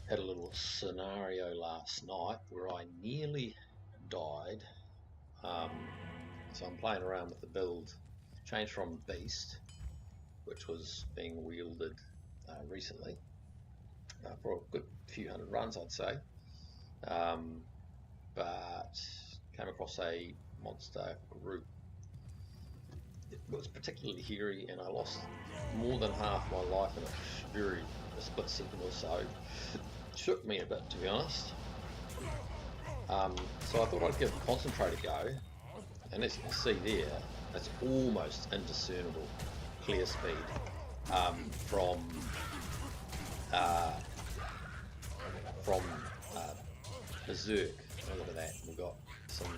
had a little scenario last night where I nearly died. So I'm playing around with the build, changed from Beast, which was being wielded recently for a good few hundred runs, I'd say. But came across a monster group. It was particularly hairy, and I lost more than half my life in a split second or so. It shook me a bit, to be honest. So I thought I'd give Concentrate a go, and as you can see there, it's almost indiscernible clear speed from Berserk. Oh, look at that, we've got some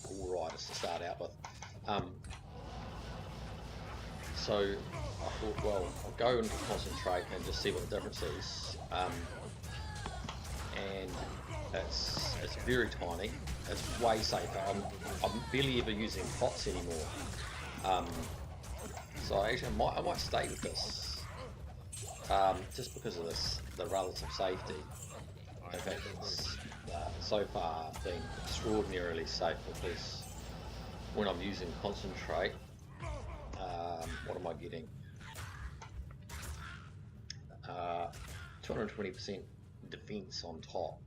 All Riders to start out with. So I thought, well, I'll go into Concentrate and just see what the difference is. And it's very tiny. It's way safer. I'm barely ever using pots anymore. So actually, I might stay with this, just because of the relative safety. In fact, it's so far been extraordinarily safe, because when I'm using Concentrate, what am I getting? 220% defense on top,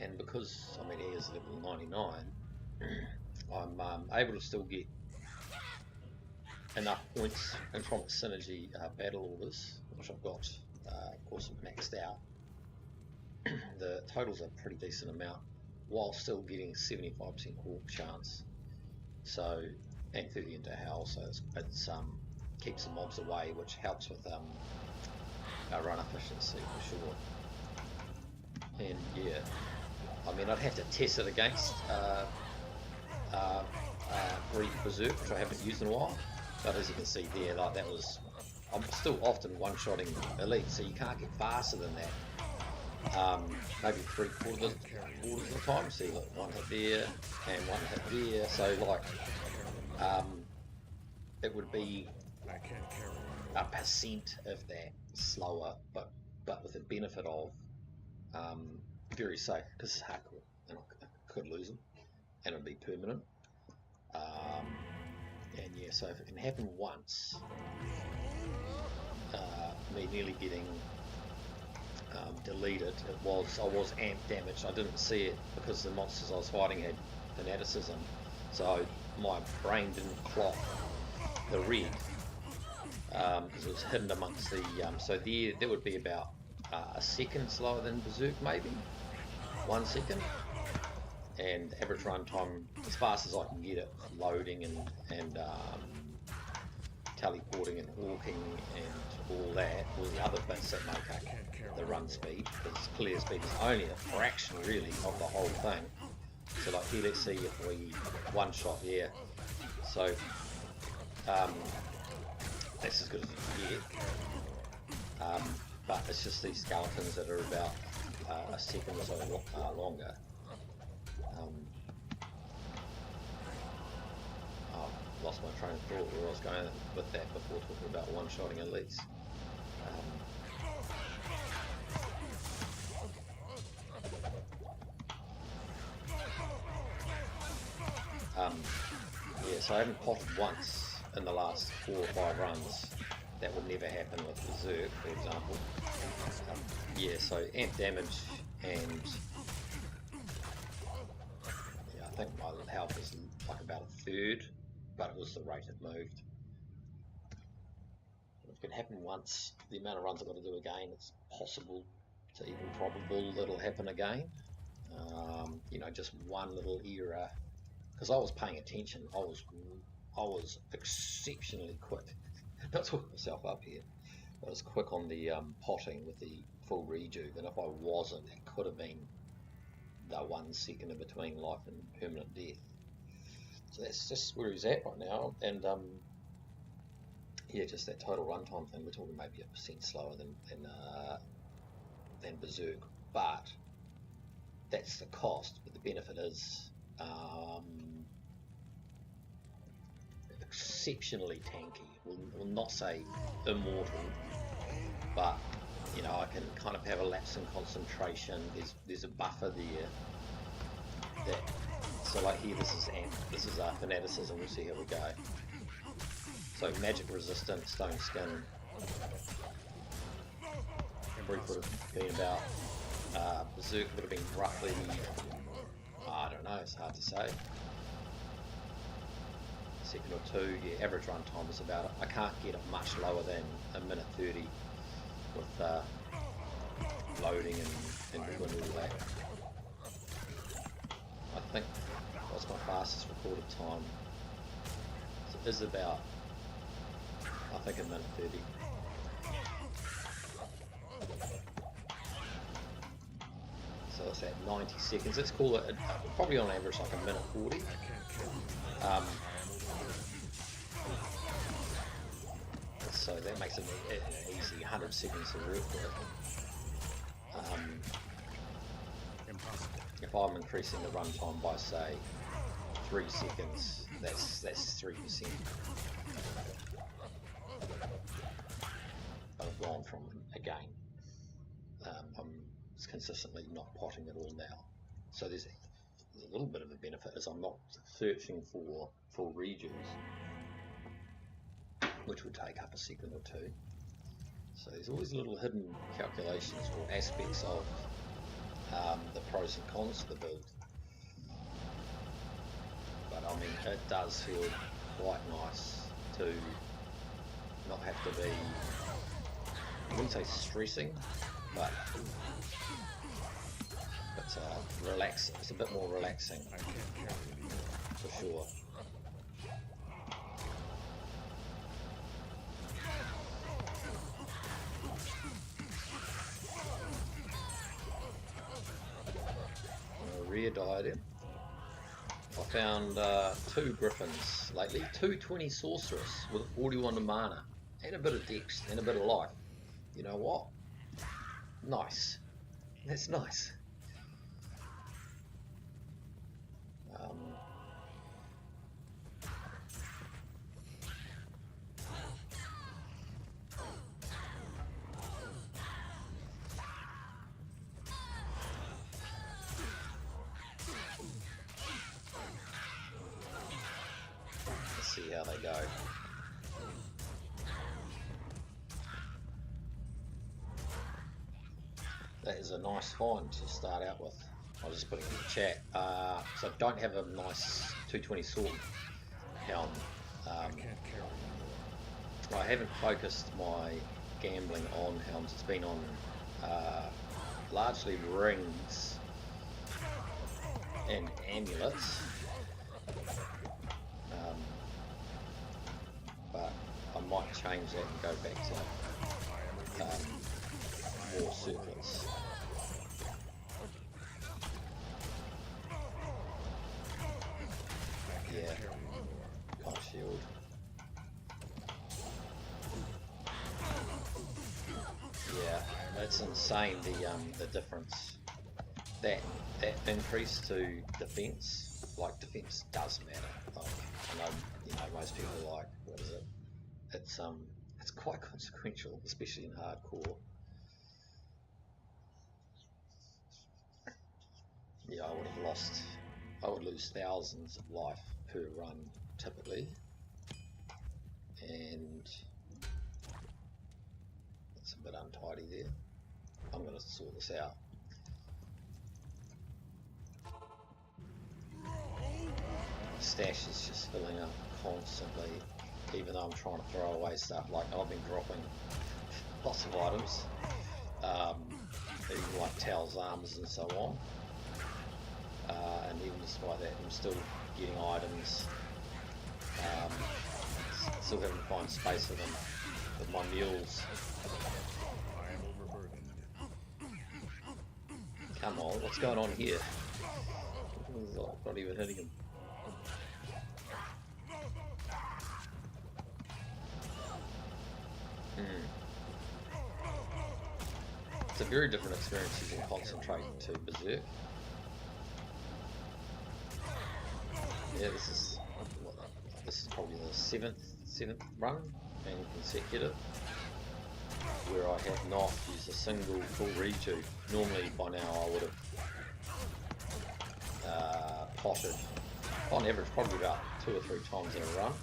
and because he is level 99, I'm able to still get enough points and from synergy battle orders, which I've got of course maxed out. The totals are a pretty decent amount, while still getting 75% hawk chance, so, and 30 into hell, so it's keeps the mobs away, which helps with our run efficiency for sure. And yeah, I'd have to test it against Grief Berserk, which I haven't used in a while, but as you can see there, like I'm still often one-shotting elite, so you can't get faster than that. Maybe 3/4 of the time. See, look, one hit there and one hit there, so like it would be a percent if that slower, but with the benefit of very safe, because it's hardcore and I could lose them and it'd be permanent. And yeah, so if it can happen once, me nearly getting deleted, I was amp damaged. I didn't see it because the monsters I was fighting had fanaticism, so my brain didn't clock the red, because it was hidden amongst the so there would be about a second slower than Berserk, maybe 1 second, and average run time as fast as I can get it, loading and teleporting and hawking and all that, all the other bits that make up the run speed, because clear speed is only a fraction really of the whole thing. So like here, let's see if we one shot here, so that's as good as you can get, but it's just these skeletons that are about a second or so longer. Lost my train of thought where I was going with that before talking about one-shotting elites. Yeah, so I haven't potted once in the last 4 or 5 runs. That would never happen with Berserk, for example. Yeah, so amp damage, and yeah, I think my health is like about a third, but it was the rate it moved. If it can happen once, the amount of runs I've got to do again, it's possible to even probable that it'll happen again. Just one little error, because I was paying attention. I was exceptionally quick. Not to hook myself up here. I was quick on the potting with the full rejuve, and if I wasn't, it could have been the 1 second in between life and permanent death. So that's just where he's at right now, and yeah, just that total runtime thing. We're talking maybe 1% slower than Berserk, but that's the cost. But the benefit is exceptionally tanky. We'll not say immortal, but you know, I can kind of have a lapse in concentration. There's a buffer there. That, so like here, this is fanaticism. We'll see how we go. So magic resistant, stone skin. Brief would have been about. Berserk would have been roughly. I don't know. It's hard to say. Second or two. Yeah, average run time is about it. I can't get it much lower than a minute 30 with loading and doing all that. I think that's my fastest recorded time. So it is about, I think, a minute 30. So it's at 90 seconds. Let's call it probably on average like a minute 40. So that makes it an easy 100 seconds to work with. If I'm increasing the runtime by say 3 seconds, that's 3%. I've gone from, again, I'm consistently not potting it all now. So there's a little bit of a benefit as I'm not searching for redos, which would take up a second or two. So there's always little hidden calculations or aspects of the pros and cons of the build. But I mean, it does feel quite nice to not have to be, I wouldn't say stressing, but relaxing. It's a bit more relaxing, for sure. Rear diadem. I found 2 Griffons lately, 220 sorceress with 41 mana and a bit of dex and a bit of life. You know what? Nice. That's nice. See how they go. That is a nice find to start out with. I'll just put it in the chat. So I don't have a nice 220 sword helm. I haven't focused my gambling on helms. It's been on largely rings and amulets. But I might change that and go back to more circlets. Yeah, can't shield. Yeah, that's insane. The difference. That increase to defense, like defense does matter. Like, I know, you know, most people are like, what is it? It's quite consequential, especially in hardcore. Yeah, I would lose thousands of life per run typically, and it's a bit untidy there. I'm going to sort this out. My stash is just filling up constantly, even though I'm trying to throw away stuff. Like, I've been dropping lots of items, even like towels, arms and so on, and even despite that I'm still getting items, still having to find space for them with my mules. Come on, what's going on here? Not even hitting him. It's a very different experience using concentrate to berserk. Yeah, this is probably the seventh run and consecutive. where I have not used a single full redo. Normally by now I would have potted on average probably about 2 or 3 times in a run.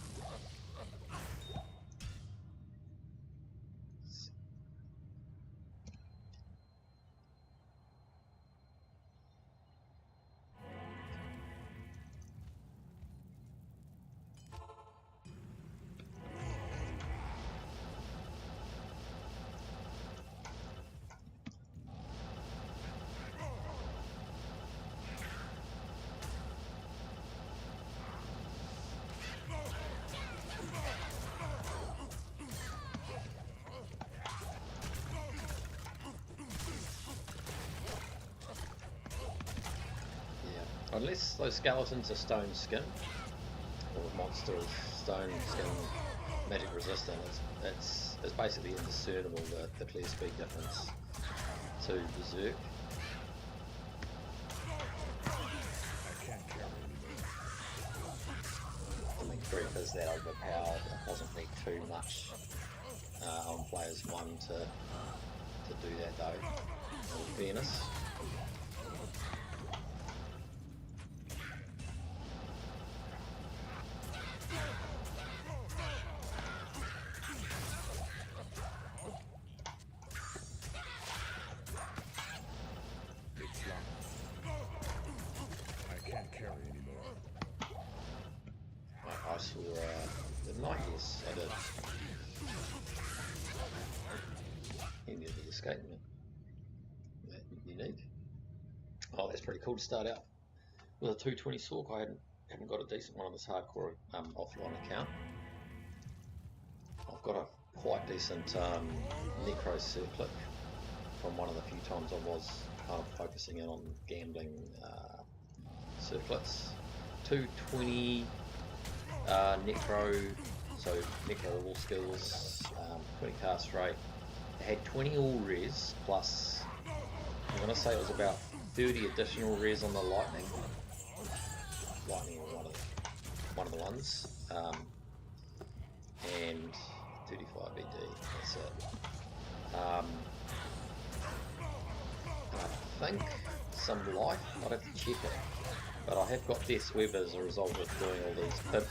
Unless those skeletons are stone skin, or monster stone skin magic resistant, it's basically indiscernible, the clear speed difference to Berserk. I mean, Griff is that overpowered, it doesn't need too much on players 1 to do that though, in fairness. I saw the night, yes, I did. He nearly escaped me. Unique. Oh, that's pretty cool to start out with a 220 Sorc. I haven't got a decent one on this hardcore offline account. I've got a quite decent Necro circlet from one of the few times I was kind of focusing in on gambling circlets. 220 Necro, so Necro all skills, 20 cast rate. It had 20 all res plus, I'm going to say it was about 30 additional res on the lightning. Lightning was one of the ones, and 35 BD. That's it. I think some life. I'd have to check it. But I have got Death's Web as a result of doing all these pit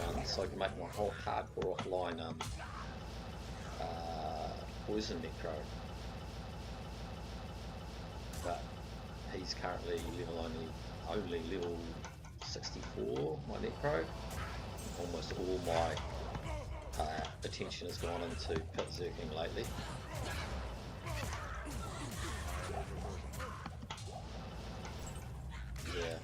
runs, so I can make my whole hardcore offline poison necro. But he's currently only level 64, my necro. Almost all my attention has gone into pit zerking lately. Yeah.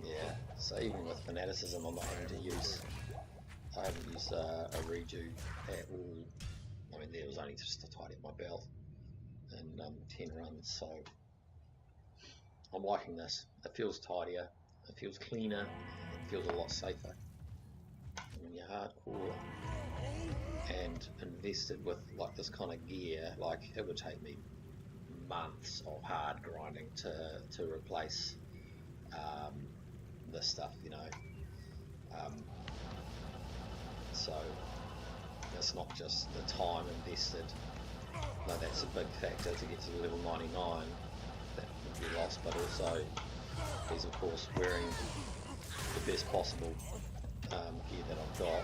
Yeah, so even with fanaticism I'm not having to use, I haven't used a redo at all. I mean, there was only just to tidy up my belt and 10 runs, so I'm liking this. It feels tidier, it feels cleaner, it feels a lot safer. When you're hardcore and invested with like this kind of gear, like it would take me months of hard grinding to replace this stuff, you know. So it's not just the time invested, no, that's a big factor to get to level 99 that would be lost, but also is of course wearing the best possible gear that I've got.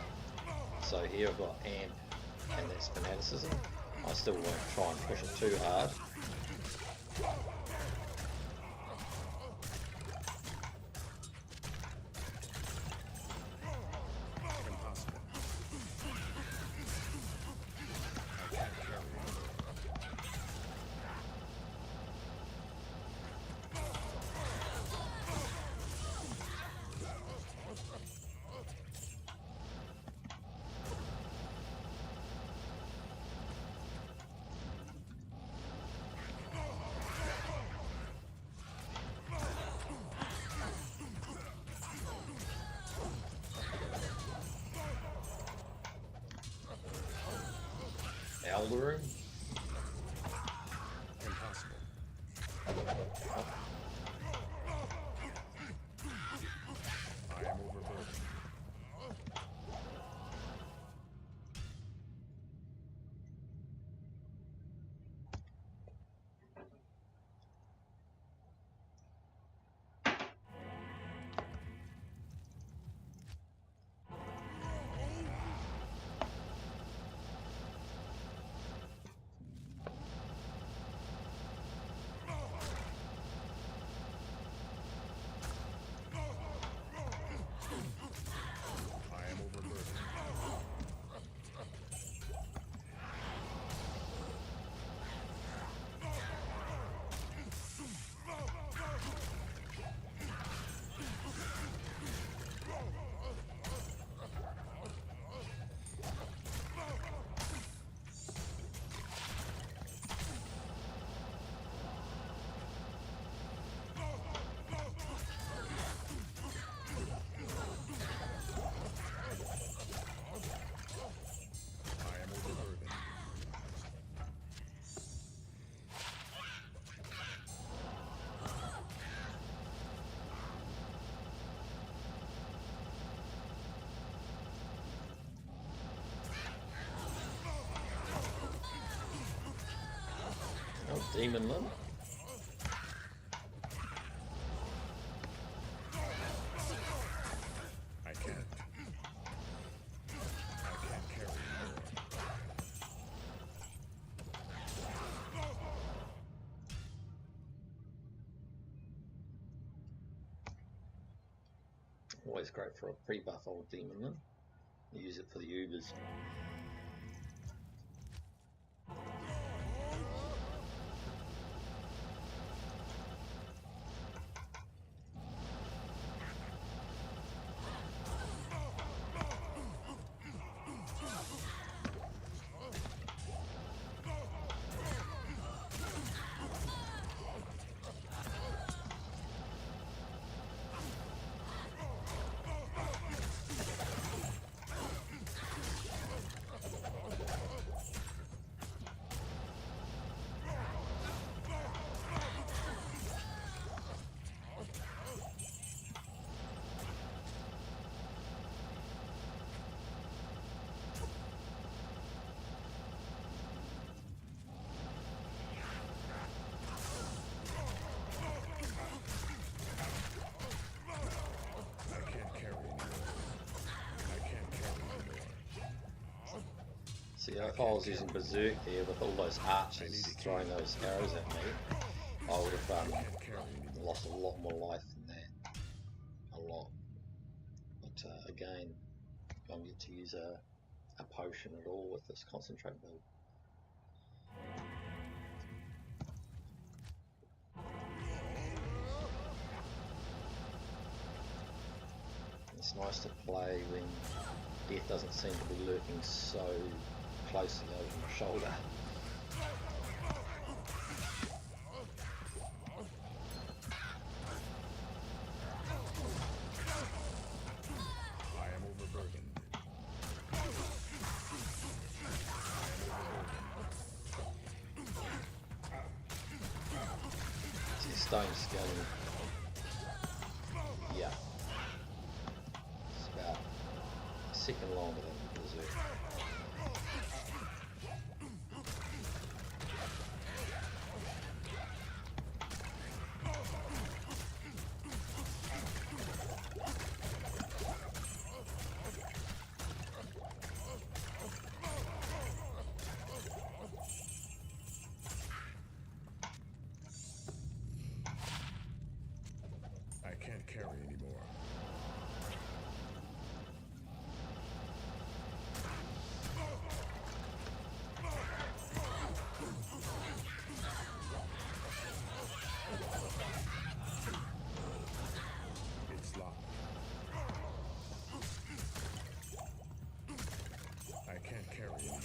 So here I've got amp, and that's fanaticism. I still won't try and push it too hard. Eldering? Impossible. I am overburdened. demon limb. I can't carry more. Always great for a pre-buff old demon limb. Use it for the Ubers. See, if I was using Berserk there with all those archers throwing those arrows at me, I would have lost a lot more life than that. A lot. But again, I don't get to use a potion at all with this concentrate build. It's nice to play when death doesn't seem to be lurking so closely over my shoulder. I am overburdened. See, stone scaling. Yeah. It's about a second longer than Berserk. I can't carry anymore. It's locked. I can't carry anymore.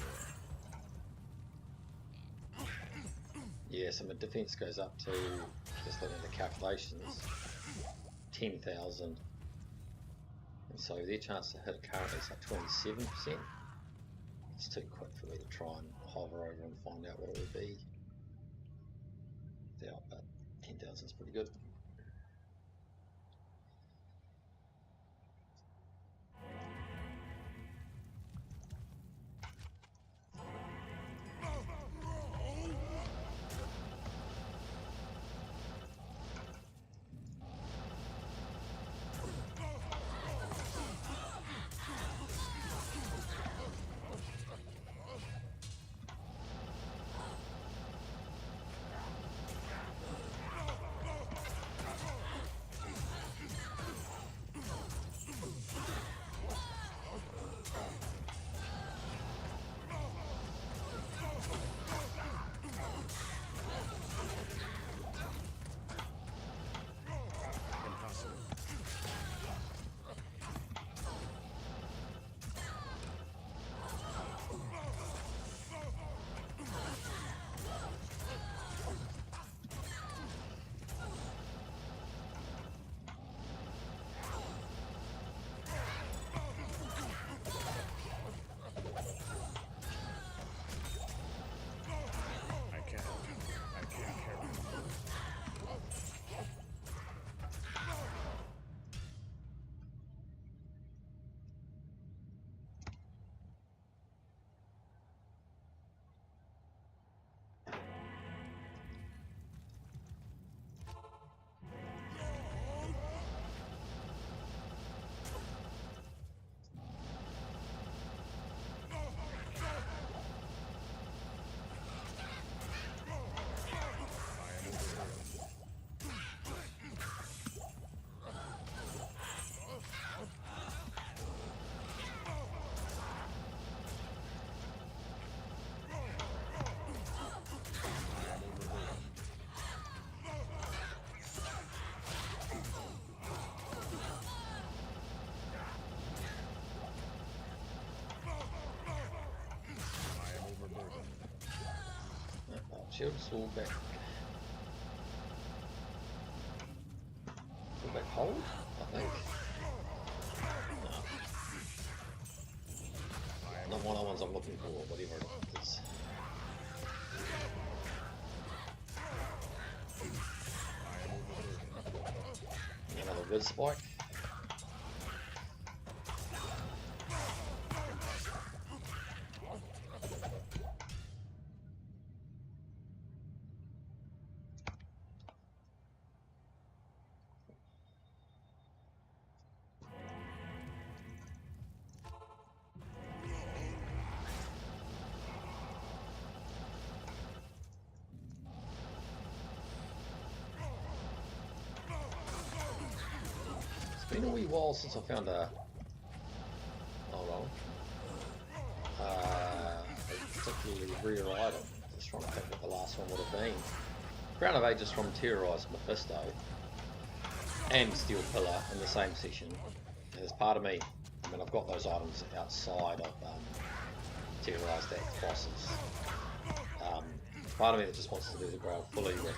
Yeah, so my defense goes up to, just looking at the calculations, 10,000. And so their chance to hit currently is like 27%. It's too quick for me to try and hover over and find out what it would be. Yeah, but 10,000 is pretty good. Shield's all back. All back hold, I think. No. Not one of the ones I'm looking for, whatever it is. Another wood spike. It's been a wee while since I found a particularly rare item. Just trying to think what the last one would have been. Crown of Ages from Terrorized Mephisto and Steel Pillar in the same session. There's part of me, I mean, I've got those items outside of Terrorized Act bosses. Part of me that just wants to do the Grail fully with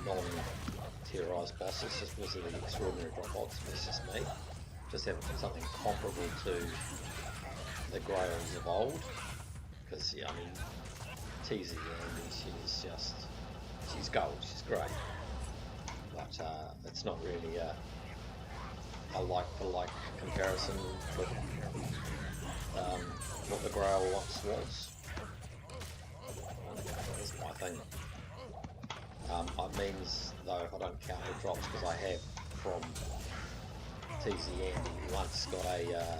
non-terrorized bosses just because of the extraordinary drop odds. It's just me. Just having something comparable to the Grails of old. Because, yeah, I mean, TZ Andy, she's gold, she's great. But it's not really a like-for-like comparison with what the Grail once was. That's my thing. It means, though, if I don't count the drops, because I have from TZ Andy once got a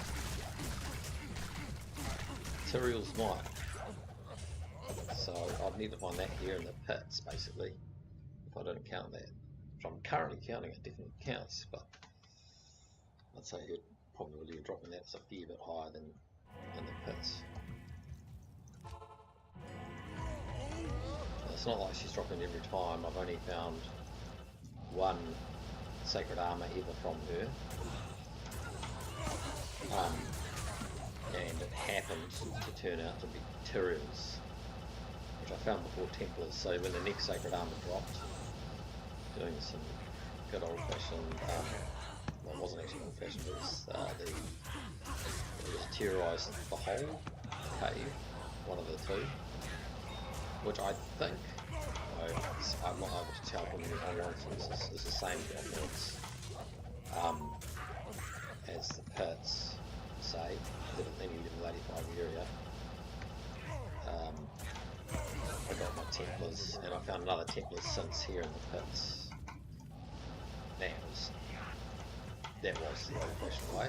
Tyrael's Might. So I'd need to find that here in the pits, basically, if I don't count that. Which I'm currently counting, it definitely counts, but I'd say your probability of dropping that is a fair bit higher than in the pits. It's not like she's dropping every time. I've only found one Sacred Armor ever from her. And it happened to turn out to be Tyrael's, which I found before Templars. So when the next Sacred Armor dropped, doing some good old fashioned, well, it wasn't actually old fashioned, it was Terrorized Behold cave, one of the two, which I think, I'm not able to tell from the online sources, is the same offense as the pits, say, in any level 85 area. I got my Templars, and I found another Templars since here in the pits. That was the old fashioned way.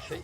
Chief.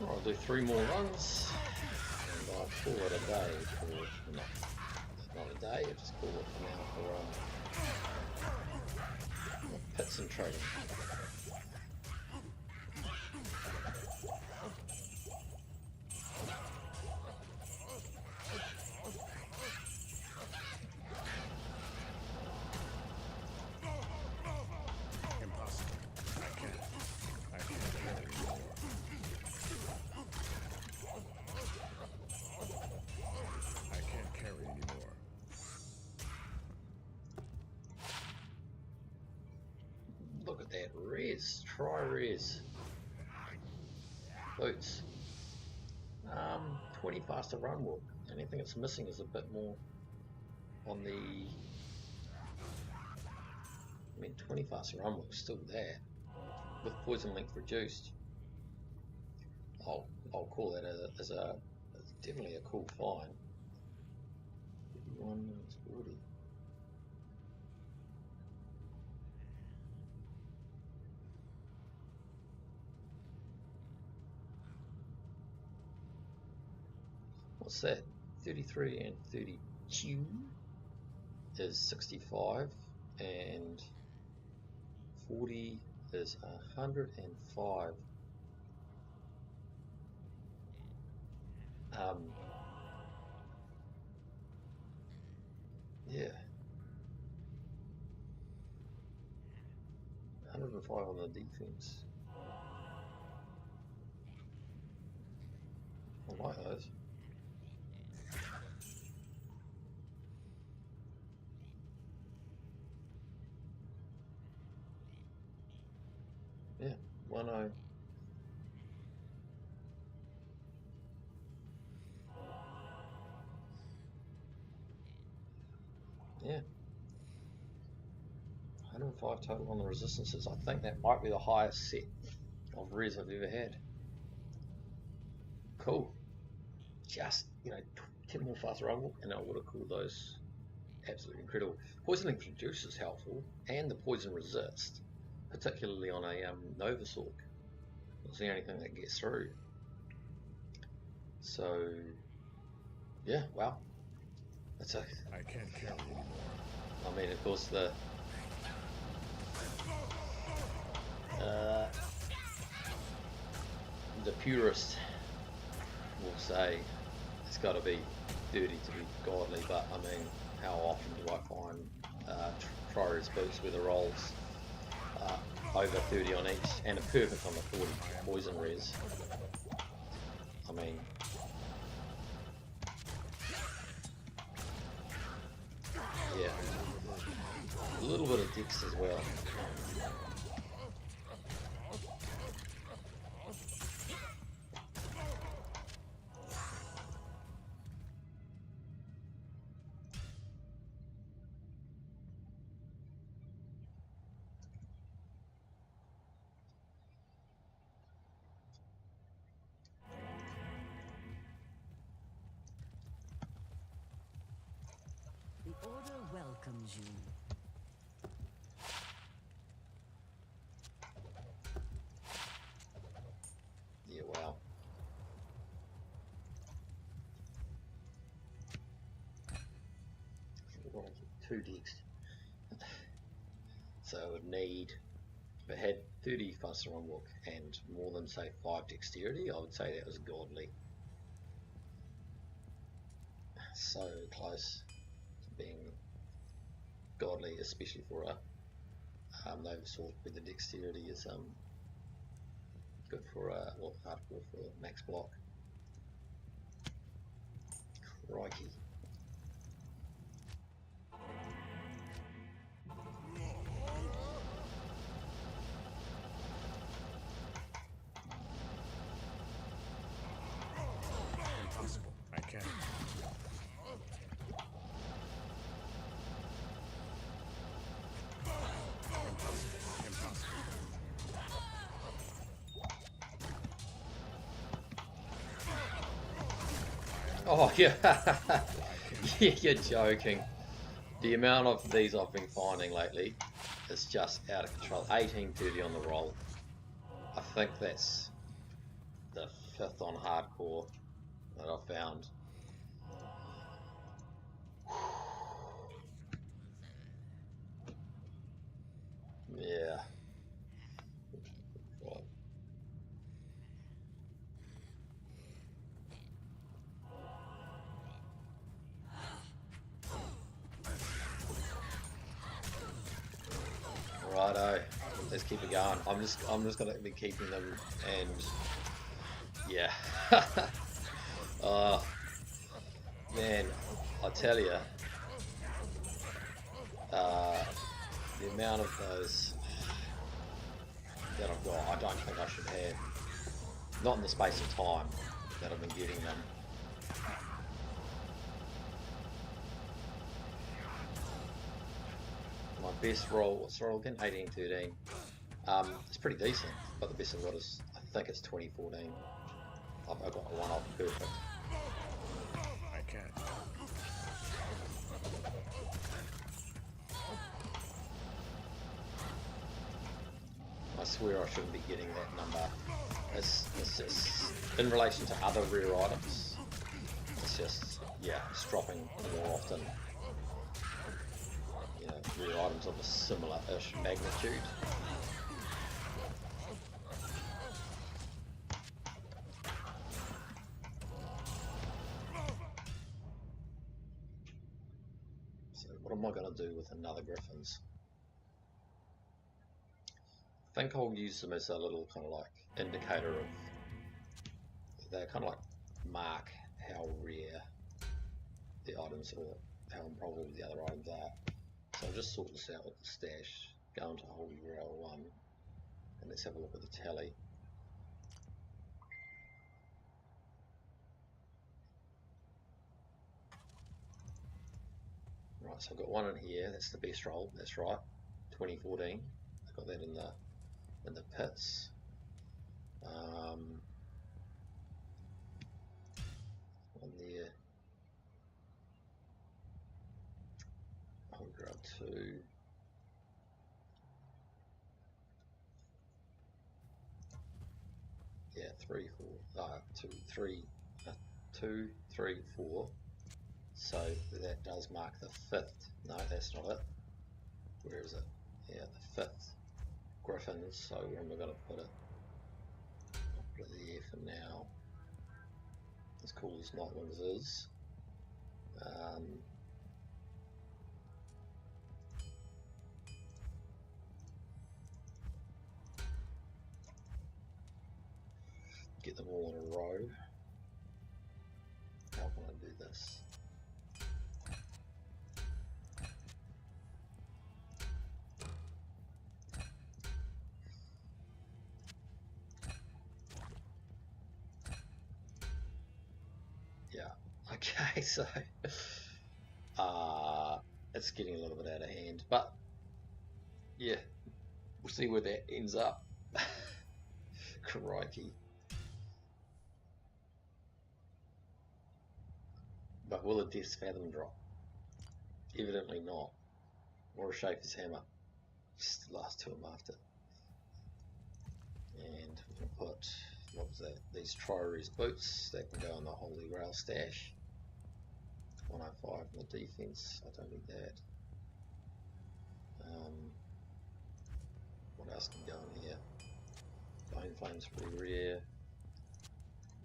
I'll do 3 more runs and I'll call it a day for, no, not a day, I'll just call it for now for pits and trading. Look at that res, try res. Boots. 20 faster run walk. The only thing it's missing is a bit more on the, 20 faster run walk is still there. With poison length reduced. I'll call that as definitely a cool find. 51 minutes 40. What's that? 33 and 32 is 65, and 40 is 105. Yeah. 105 on the defense. I like those. Yeah, 1-0. Yeah. 105 total on the resistances. I think that might be the highest set of res I've ever had. Cool. Just, 10 more fast rumble, and I would have called those absolutely incredible. Poisoning Produce is helpful, and the poison resist, particularly on a Nova Sorc. It's the only thing that gets through. So, yeah, wow. That's a. I can't carry anymore. I mean, of course, the purist will say it's got to be dirty to be godly, but I mean, how often do I find Troyer's boots with the rolls over 30 on each and a perfect on the 40 poison res? I mean, yeah, a little bit of Dix as well. The Order welcomes you. Yeah, wow. Two Dix. So I would need, if it had 30 faster on walk and more than say 5 dexterity, I would say that was godly. So close to being godly, especially for a Nova Sorc with the dexterity is good for hardcore for max block. Crikey. Impossible. I can't. Impossible. Oh yeah, you're joking. The amount of these I've been finding lately is just out of control. 1830 on the roll. I think that's the 5th on hardcore that I've found. Yeah. Right. Righto, let's keep it going. I'm just gonna be keeping them, and yeah. Oh man, I tell you, the amount of those that I've got, I don't think I should have. Not in the space of time that I've been getting them. My best roll, what's the roll again? 1813. It's pretty decent, but the best I've got is, I think it's 2014. I've got one off perfect. I can't. I swear I shouldn't be getting that number. It's just, in relation to other rare items, it's just, yeah, it's dropping more often. You know, rare items of a similar-ish magnitude. what am I going to do with another Griffins? I think I'll use them as a little kind of like indicator of, they kind of like mark how rare the items or how improbable the other items are. So I'll just sort this out with the stash, go into Holy Grail 1, and let's have a look at the tally. Right, so I've got one in here, that's the best roll, that's right, 2014. I got that in the pits. One there. I'll grab 2. Yeah, 3, 4. 2, 3. 2, 3, 4. So that does mark the 5th. No, that's not it. Where is it? Yeah, the 5th Griffins. So where am I going to put it? I'll put it there for now. As cool as Nightwings is. Get them all in a row. How can I do this? Yeah, okay, so it's getting a little bit out of hand, but yeah, we'll see where that ends up. Crikey. But will a Death's Fathom drop? Evidently not. Or a Shaper's Hammer. Just the last 2 I'm after. And we can put, what was that? These Triary's boots. That can go in the Holy Grail stash. 105 in the defense. I don't need that. What else can go in here? Bone Flame's pretty rare.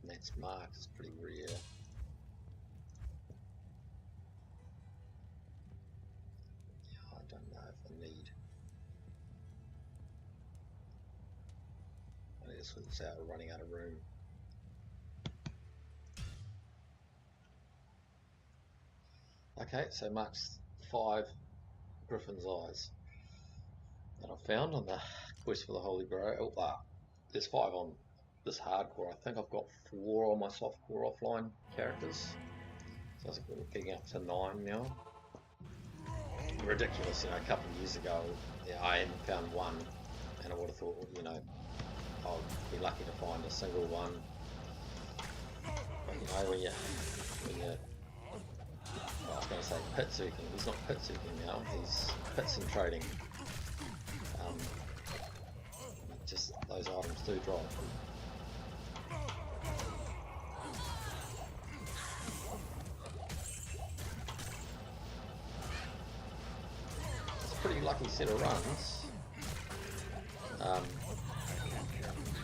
Matt's Mark is pretty rare. I don't know if I need. I need to sort this out. We're running out of room. Okay, so Mark's 5 Griffons Eyes that I found on the quest for the Holy Grail. There's 5 on this hardcore. I think I've got 4 on my softcore offline characters. So we're getting up to 9 now. Ridiculous, you know, a couple of years ago, yeah, I hadn't found 1, and I would have thought, you know, I'll be lucky to find a single one. But you know, when you I was going to say pit seeking, he's not pit seeking now, he's pits and trading. Just those items do drop. It's a pretty lucky set of runs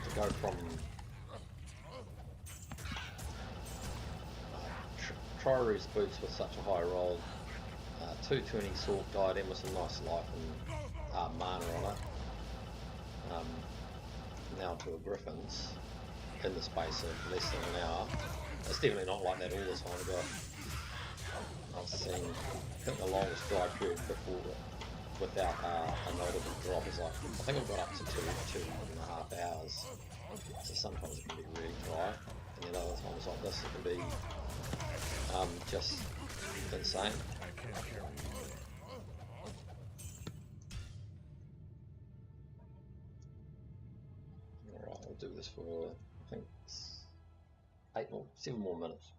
to go from Triary's boots with such a high roll, 220 Sorc Diadem with some nice life and mana on it. Now to a Griffins in the space of less than an hour. It's definitely not like that all the time ago. I've seen, I think the longest dry period before without a notable drop is like, I think I've got up to 2.5 hours. So sometimes it can be really dry, and then other times like this it can be just insane. Alright, we'll do this for, I think, 7 more minutes.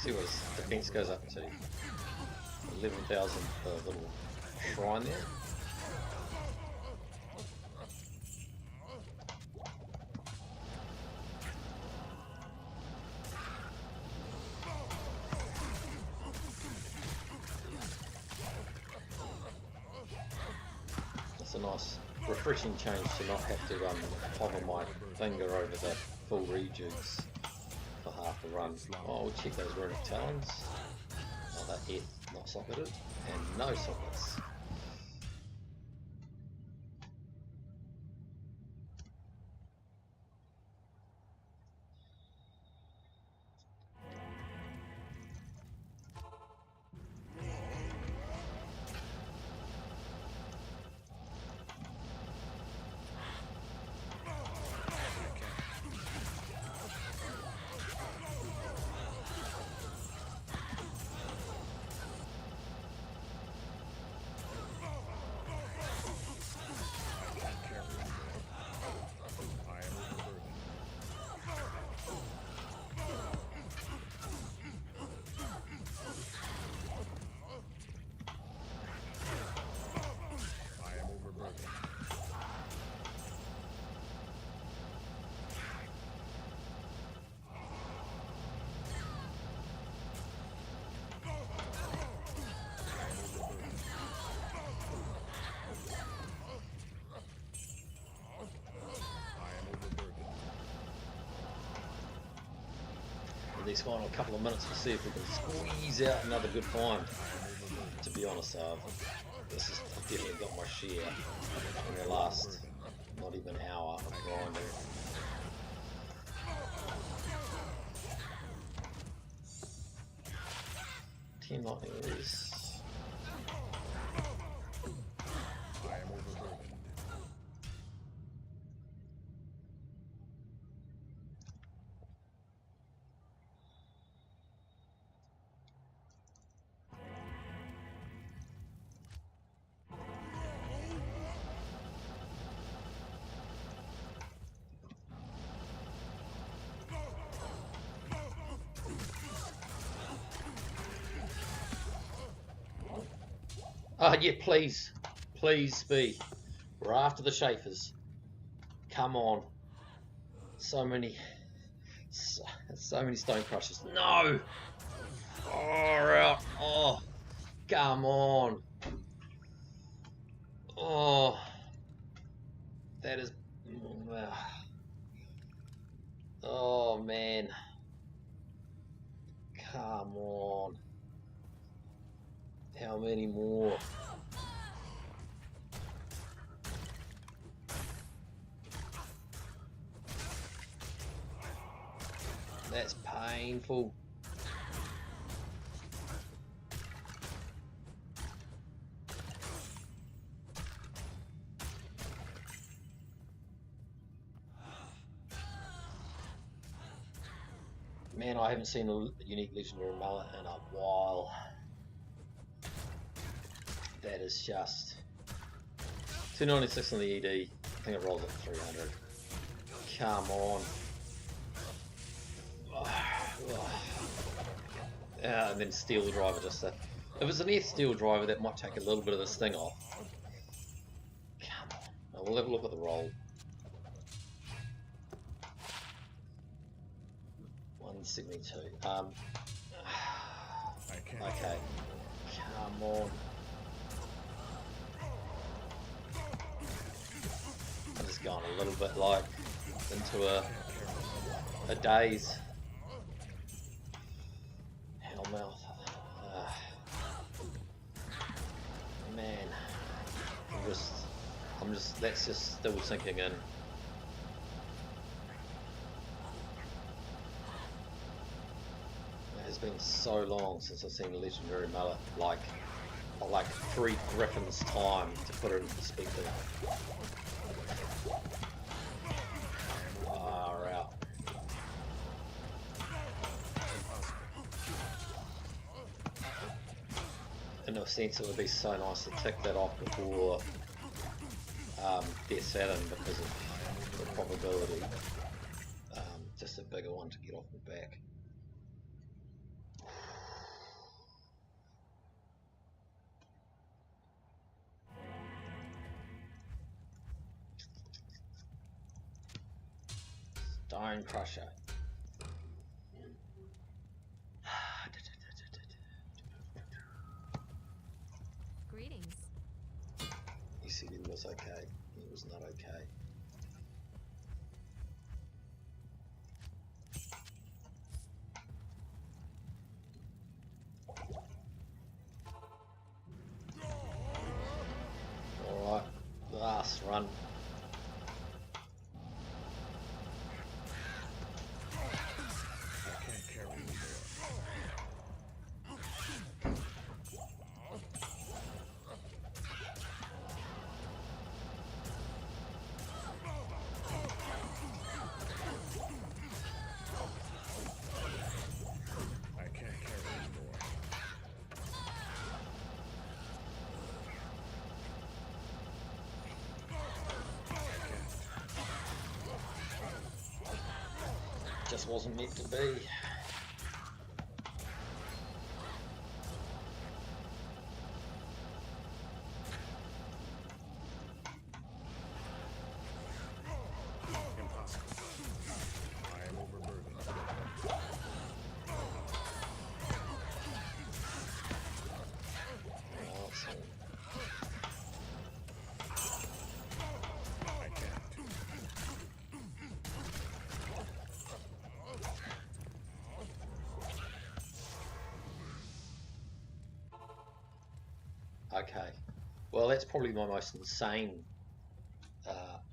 See what his defense goes up to. 11,000 per little shrine there. It's a nice, refreshing change to not have to hover my finger over the full rejuice for half a run. Oh, we'll check those runic talons. Oh, that F not socketed, and no sockets. These final couple of minutes to see if we can squeeze out another good find. To be honest, this has definitely got my share in the last not even hour of grinding. 10 lightning release. I am overburdened. Yeah, please. Please be. We're after the Chafers. Come on. So many stone crushers. No! Oh, out. Oh, come on. Oh. That is... Oh, man. Come on. How many more? That's painful. Man, I haven't seen a unique legendary mallet in a while. That is just 296 on the ED. I think it rolls at 300. Come on. And then steel driver just if it was an F steel driver, that might take a little bit of the sting off. Come on. Now we'll have a look at the roll. 172. Okay. Come on. I'm just going a little bit like into a daze. Hellmouth. Man. I'm just that's just still sinking in. It has been so long since I've seen a legendary mallet, like 3 Griffons time to put it into perspective. Far out. In a sense, it would be so nice to tick that off before Death Saturn because of the probability. Just a bigger one to get off the back. Stone Crusher. Greetings. He said he was okay. He was not okay. Alright, last run. I can't carry anymore. I can't carry anymore. Just wasn't meant to be. Impossible. I am overburdened. Awesome. I can't. Okay. Well, that's probably my most insane.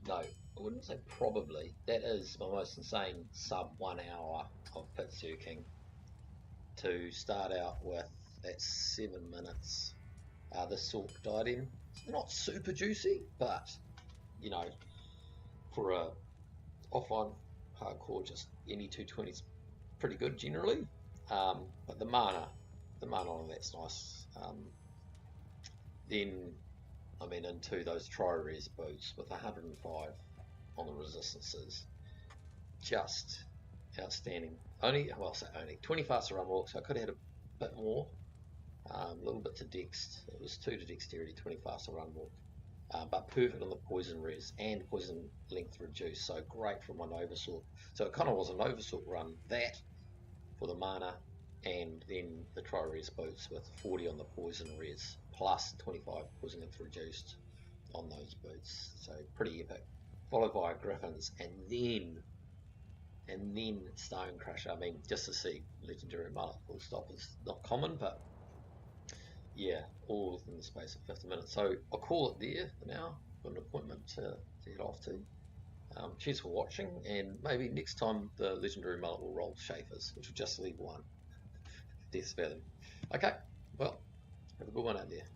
No, I wouldn't say probably. That is my most insane sub 1 hour of pit circing. To start out with at 7 minutes. The Sorc Diadem. It's not super juicy, but you know, for a offline hardcore, just any 220 is pretty good generally. But the mana on that's nice. Then I mean into those tri-res boots with 105 on the resistances, just outstanding. Only 20 faster run walk, so I could have had a bit more. A little bit to dex. It was 2 to dexterity, 20 faster run walk. But perfect on the poison res and poison length reduced, so great for my Nova Sorc. So it kind of was a Nova Sorc run, that for the mana, and then the tri-res boots with 40 on the poison res, plus 25 poison length reduced on those boots. So pretty epic. Followed by Griffons, and then Stone Crusher. I mean, just to see Legendary Mallet full stop is not common, but yeah, all within the space of 50 minutes. So I'll call it there for now. Got an appointment to head off to. Cheers for watching, and maybe next time the Legendary Mallet will roll Chafers, which will just leave one. Death Fathom. Okay, well, have a good one out there.